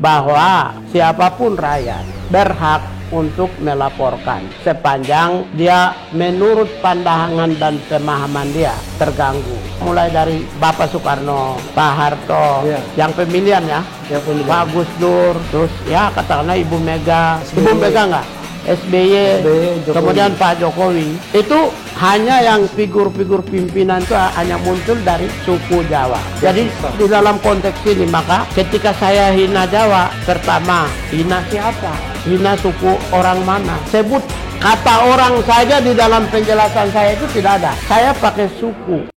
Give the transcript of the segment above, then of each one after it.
bahwa siapapun rakyat berhak untuk melaporkan sepanjang dia menurut pandangan dan pemahaman dia terganggu. Mulai dari Bapak Soekarno, Pak Harto, yang pemilihan ya, Pak Gus Dur, terus ya katakanlah Ibu Mega, Ibu Mega enggak? SBY, kemudian Pak Jokowi, itu hanya yang figur-figur pimpinan itu hanya muncul dari suku Jawa. Jadi di dalam konteks ini maka ketika saya hina Jawa, pertama hina siapa? Hina suku orang mana? Sebut kata orang saja di dalam penjelasan saya itu tidak ada. Saya pakai suku.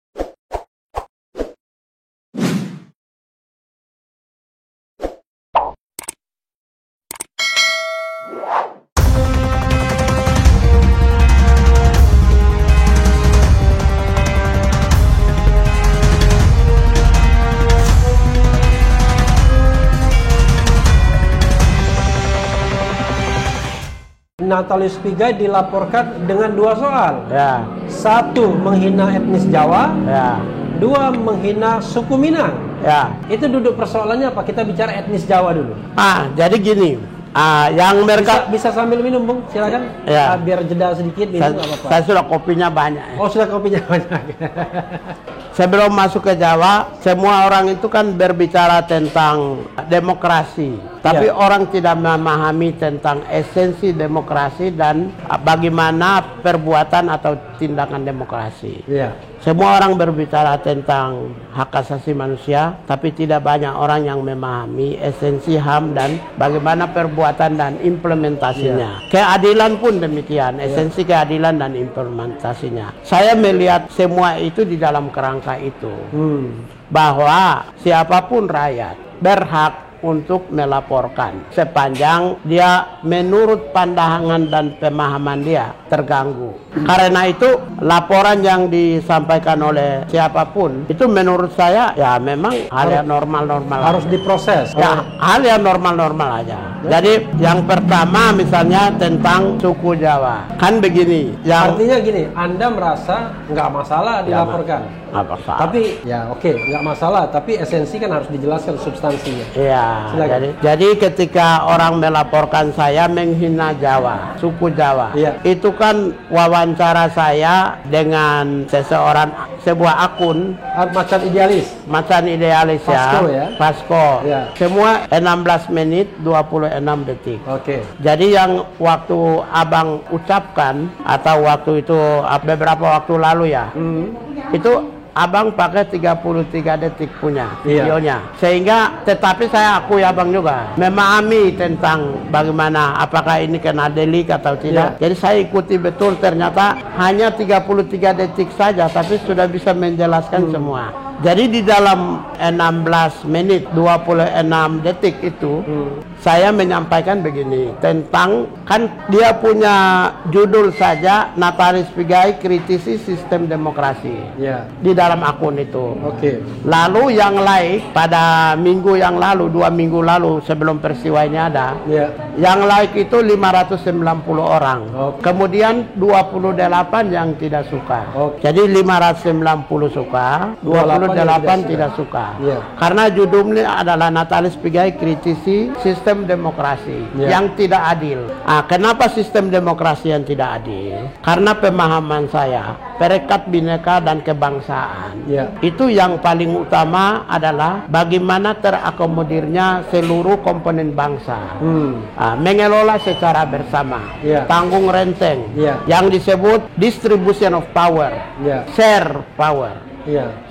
Natalius Pigai dilaporkan dengan dua soal. Ya. Satu, menghina etnis Jawa. Ya. Dua, menghina suku Minang. Ya. Itu duduk persoalannya apa? Kita bicara etnis Jawa dulu. Jadi gini. Yang mereka bisa sambil minum, Bung, silakan. Ya. Biar jeda sedikit, minum nggak apa-apa. Saya sudah kopinya banyak. Oh, sudah kopinya banyak. Sebelum masuk ke Jawa, semua orang itu kan berbicara tentang demokrasi. Tapi orang tidak memahami tentang esensi demokrasi dan bagaimana perbuatan atau tindakan demokrasi. Semua orang berbicara tentang hak asasi manusia, tapi tidak banyak orang yang memahami esensi HAM dan bagaimana perbuatan dan implementasinya. Keadilan pun demikian, esensi keadilan dan implementasinya. Saya melihat semua itu di dalam kerangka itu. Bahwa siapapun rakyat berhak untuk melaporkan sepanjang dia menurut pandangan dan pemahaman dia terganggu. Karena itu laporan yang disampaikan oleh siapapun itu menurut saya ya memang hal yang normal-normal harus diproses. Ya, hal yang normal-normal aja. Jadi yang pertama misalnya tentang suku Jawa. Kan begini, artinya gini, Anda merasa nggak masalah dilaporkan? Nggak masalah. Tapi ya oke, nggak masalah, tapi esensi kan harus dijelaskan substansinya. Iya. Jadi ketika orang melaporkan saya menghina Jawa, suku Jawa, itu kan wawancara saya dengan sebuah akun macan idealis ya, Pasko. Semua 16 menit 26 detik. Jadi yang waktu abang ucapkan atau waktu itu beberapa waktu lalu ya, itu abang pakai 33 detik punya videonya. Sehingga tetapi saya akui abang juga memahami tentang bagaimana apakah ini kena delik atau tidak. Jadi saya ikuti betul, ternyata hanya 33 detik saja tapi sudah bisa menjelaskan semua. Jadi di dalam 16 menit 26 detik itu saya menyampaikan begini tentang, kan dia punya judul saja Natalius Pigai kritisi sistem demokrasi di dalam akun itu. Lalu yang like pada minggu yang lalu, 2 minggu lalu sebelum peristiwa ini ada, yang like itu 590 orang. Kemudian 28 yang tidak suka. Jadi 590 suka, 28 tidak suka. Karena judulnya adalah Natalius Pigai kritisi sistem demokrasi yang tidak adil. Kenapa sistem demokrasi yang tidak adil? Karena pemahaman saya, perekat bineka dan kebangsaan itu yang paling utama adalah bagaimana terakomodirnya seluruh komponen bangsa, mengelola secara bersama, tanggung renteng, yang disebut distribution of power, share power.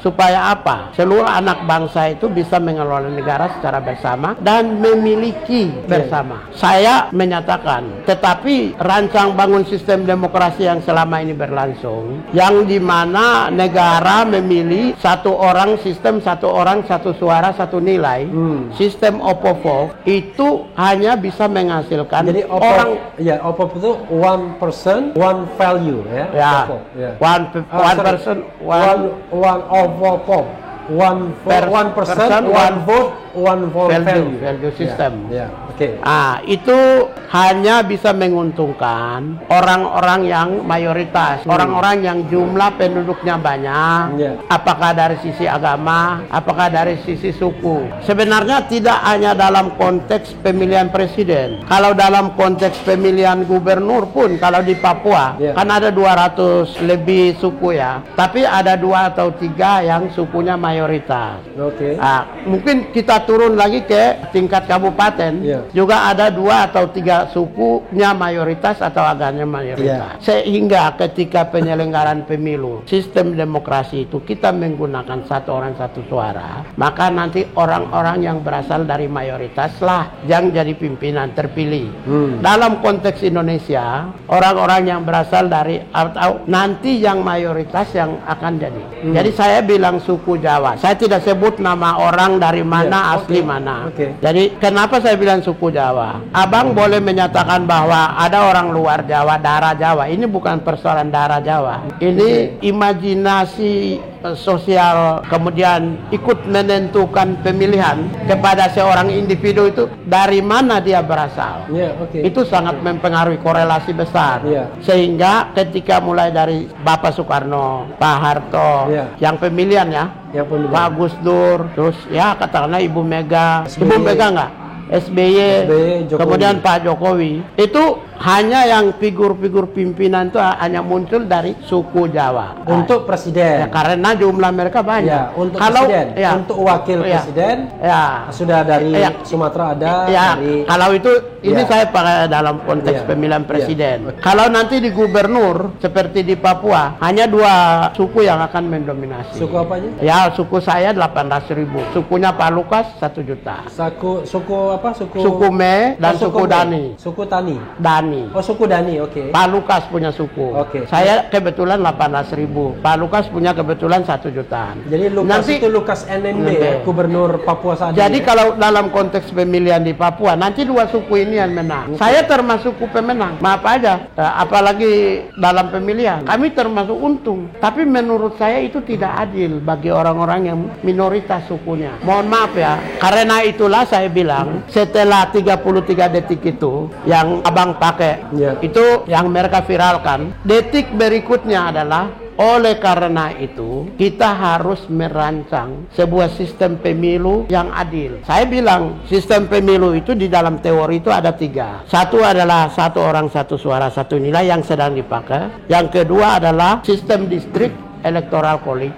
Supaya apa? Seluruh anak bangsa itu bisa mengelola negara secara bersama dan memiliki bersama. Saya menyatakan, tetapi rancang bangun sistem demokrasi yang selama ini berlangsung, yang dimana negara memilih satu orang sistem, satu orang satu suara satu nilai, sistem OPOV itu hanya bisa menghasilkan. Jadi OPOV itu one person one value one person one one person, one vote, one value. value system. Ya, oke. Itu hanya bisa menguntungkan orang-orang yang mayoritas, orang-orang yang jumlah penduduknya banyak, apakah dari sisi agama, apakah dari sisi suku. Sebenarnya tidak hanya dalam konteks pemilihan presiden. Kalau dalam konteks pemilihan gubernur pun, kalau di Papua, kan ada 200 lebih suku ya, tapi ada 2 atau 3 yang sukunya mayoritas. Oke. Mungkin kita turun lagi ke tingkat kabupaten, juga ada 2 atau 3 sukunya mayoritas atau agamanya mayoritas. Sehingga ketika penyelenggaraan pemilu, sistem demokrasi itu kita menggunakan satu orang satu suara, maka nanti orang-orang yang berasal dari mayoritas lah yang jadi pimpinan terpilih. Dalam konteks Indonesia, orang-orang yang berasal dari atau nanti yang mayoritas yang akan jadi. Jadi saya bilang suku Jawa. Saya tidak sebut nama orang dari mana, asli mana. Jadi kenapa saya bilang suku Jawa? Abang boleh menyatakan bahwa ada orang luar Jawa, darah Jawa. Ini bukan persoalan darah Jawa. Ini imajinasi sosial, kemudian ikut menentukan pemilihan kepada seorang individu itu dari mana dia berasal. Itu sangat mempengaruhi, korelasi besar. Sehingga ketika mulai dari Bapak Soekarno, Pak Harto, yang pemilihan ya, Pak Gus Dur, terus ya katakanlah Ibu Mega, Ibu Mega enggak? SBY, kemudian Pak Jokowi, itu hanya yang figur-figur pimpinan itu hanya muncul dari suku Jawa. Untuk presiden. Karena jumlah mereka banyak. Untuk presiden, untuk wakil presiden, sudah dari Sumatera ada. Kalau itu ini saya pakai dalam konteks pemilihan presiden. Kalau nanti di gubernur seperti di Papua, hanya 2 suku yang akan mendominasi. Suku apa aja? Ya, suku saya 18.000. Sukunya Pak Lukas 1 juta. Suku apa? Suku Me dan suku Dani. Suku Tani. Dani. Oh, suku Dani, oke. Pak Lukas punya suku. Saya kebetulan 18.000. Pak Lukas punya kebetulan 1 jutaan. Jadi itu Lukas NMB, ya, Gubernur Papua saat ini. Jadi kalau dalam konteks pemilihan di Papua, nanti 2 suku ini yang menang. Saya termasuk suku pemenang. Maaf aja, apalagi dalam pemilihan. Kami termasuk untung. Tapi menurut saya itu tidak adil bagi orang-orang yang minoritas sukunya. Mohon maaf ya. Karena itulah saya bilang, setelah 33 detik itu yang abang pakai, itu yang mereka viralkan, detik berikutnya adalah oleh karena itu kita harus merancang sebuah sistem pemilu yang adil. Saya bilang sistem pemilu itu di dalam teori itu ada 3. Satu adalah satu orang satu suara satu nilai yang sedang dipakai. Yang kedua adalah sistem distrik electoral college.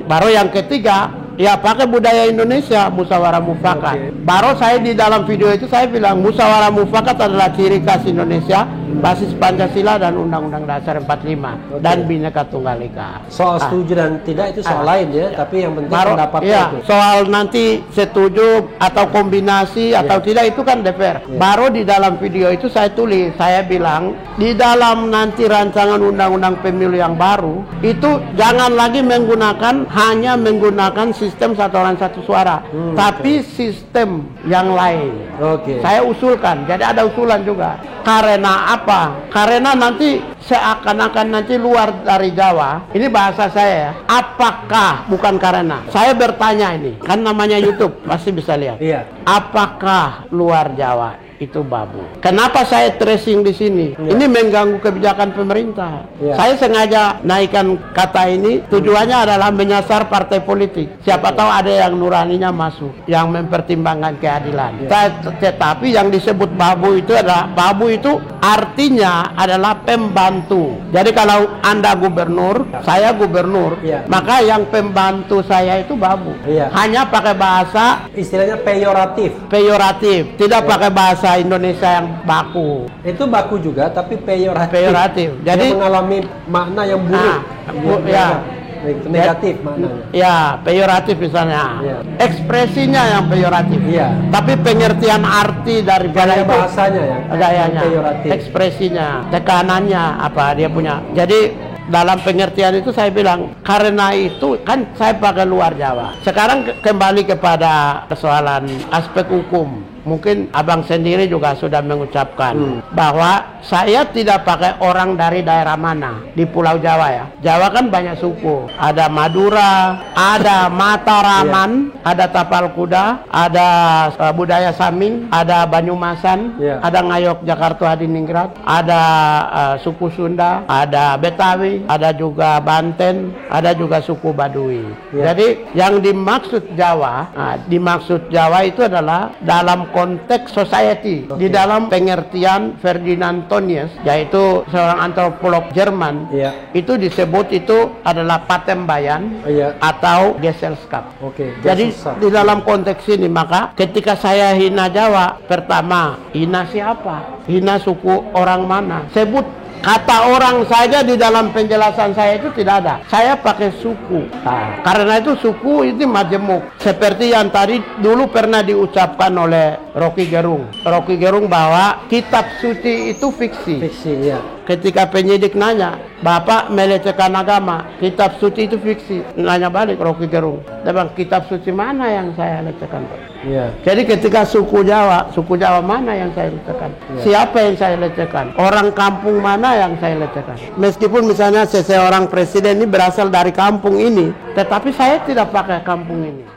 Baru yang ketiga, ya pakai budaya Indonesia, musyawarah mufakat. Baru saya di dalam video itu saya bilang musyawarah mufakat adalah ciri khas Indonesia, basis Pancasila dan Undang-Undang Dasar 45 dan Bhinneka Tunggal Ika. Soal setuju dan tidak itu soal lain ya, tapi yang penting pendapatnya itu. Soal nanti setuju atau kombinasi atau tidak itu kan DPR. Baru di dalam video itu saya tulis, saya bilang di dalam nanti rancangan undang-undang pemilu yang baru itu jangan lagi hanya menggunakan sistem satu orang satu suara, tapi sistem yang lain. Saya usulkan, jadi ada usulan juga. Karena apa? Karena nanti seakan-akan nanti luar dari Jawa, ini bahasa saya ya, apakah, bukan karena, saya bertanya ini, kan namanya YouTube, pasti bisa lihat. Apakah luar Jawa itu babu? Kenapa saya tracing di sini? Ini mengganggu kebijakan pemerintah. Saya sengaja naikkan kata ini, tujuannya adalah menyasar partai politik. Siapa tahu ada yang nuraninya masuk, yang mempertimbangkan keadilan. Tetapi yang disebut babu itu adalah, babu itu artinya adalah pembantu. Jadi kalau Anda gubernur, saya gubernur, maka yang pembantu saya itu babu. Hanya pakai bahasa istilahnya peyoratif. Tidak pakai bahasa Indonesia yang baku. Itu baku juga tapi peyoratif. Jadi mengalami makna yang buruk. Negatif maknanya. Peyoratif misalnya. Ekspresinya yang peyoratif. Tapi pengertian arti daripada itu bahasanya ya. Gayanya, ekspresinya, tekanannya apa dia punya. Jadi dalam pengertian itu saya bilang, karena itu kan saya pakai luar Jawa. Sekarang kembali kepada persoalan aspek hukum. mungkin abang sendiri juga sudah mengucapkan bahwa saya tidak pakai orang dari daerah mana di Pulau Jawa ya. Jawa kan banyak suku, ada Madura, ada Mataraman, ada Tapal Kuda, ada budaya Samin, ada Banyumasan, ada Ngayok Jakarta Hadiningrat, ada suku Sunda, ada Betawi, ada juga Banten, ada juga suku Baduy. Jadi yang dimaksud Jawa itu adalah dalam konteks society, di dalam pengertian Ferdinand Tönnies, yaitu seorang antropolog Jerman, itu disebut itu adalah Patembayan atau Gesellschaft. Jadi di dalam konteks ini, maka ketika saya hina Jawa, pertama, hina siapa? Hina suku orang mana? Sebut kata orang saja di dalam penjelasan saya itu tidak ada. Saya pakai suku. Nah, karena itu suku itu majemuk. Seperti yang tadi dulu pernah diucapkan oleh Rocky Gerung. Rocky Gerung bahwa kitab suci itu fiksi. Ketika penyidik nanya, Bapak melecehkan agama, kitab suci itu fiksi. Nanya balik Rocky Gerung, dia bilang, kitab suci mana yang saya lecehkan? Jadi ketika suku Jawa mana yang saya lecehkan? Siapa yang saya lecehkan? Orang kampung mana yang saya lecehkan? Meskipun misalnya seseorang presiden ini berasal dari kampung ini, tetapi saya tidak pakai kampung ini.